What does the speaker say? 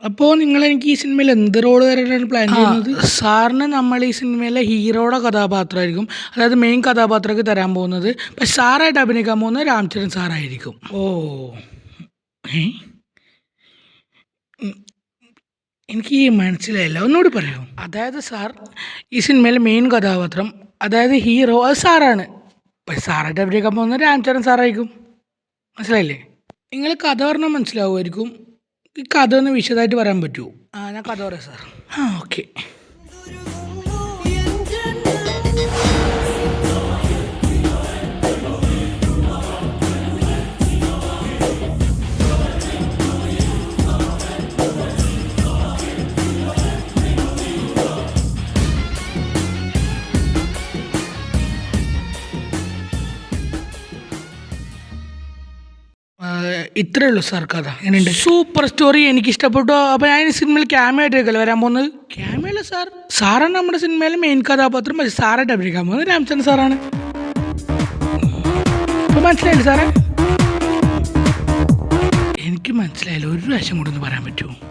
അപ്പോൾ നിങ്ങളെനിക്ക് ഈ സിനിമയിൽ എന്ത് റോള് തരാനാണ് പ്ലാൻ ചെയ്യുന്നത്? സാറിന് നമ്മൾ ഈ സിനിമയിലെ ഹീറോയുടെ കഥാപാത്രമായിരിക്കും, അതായത് മെയിൻ കഥാപാത്രമൊക്കെ തരാൻ പോകുന്നത്. പക്ഷെ സാറായിട്ട് അഭിനയിക്കാൻ പോകുന്നത് രാംചരൺ സാറായിരിക്കും. ഓ, ഏ ഉം, എനിക്ക് മനസ്സിലായില്ല, ഒന്നുകൂടി പറയാമോ? അതായത് സാർ, ഈ സിനിമയിലെ മെയിൻ കഥാപാത്രം, അതായത് ഹീറോ, അത് സാറാണ്. പക്ഷെ സാറായിട്ട് അഭിനയിക്കാൻ പോകുന്നത് രാംചരൺ സാറായിരിക്കും. മനസ്സിലായില്ലേ? നിങ്ങൾ കഥ പറഞ്ഞാൽ മനസ്സിലാവുമായിരിക്കും. ഈ കഥ ഒന്ന് വിശദമായിട്ട് പറയാൻ പറ്റുമോ? ഞാൻ കഥ പറയാം സാർ. ഓക്കെ. ഇത്രയേ ഉള്ളൂ സാർ കഥ. എങ്ങനെയുണ്ട്? സൂപ്പർ സ്റ്റോറി, എനിക്ക് ഇഷ്ടപ്പെട്ടു. അപ്പോൾ ഞാൻ ഈ സിനിമയിൽ ക്യാമിയോ ആയിട്ടൊക്കെ വരാൻ പോകുന്നത്. ക്യാമിയോ അല്ല സാർ, സാറാണ് നമ്മുടെ സിനിമയിലെ മെയിൻ കഥാപാത്രം. പക്ഷേ സാറായിട്ട് അഭിനയിക്കാൻ പോകുന്നത് രാംചരൺ സാറാണ്. അപ്പോൾ മനസ്സിലായില്ലേ സാറേ? എനിക്ക് മനസ്സിലായില്ല, ഒരു പ്രാവശ്യം കൂടെ ഒന്ന് പറയാൻ പറ്റുമോ?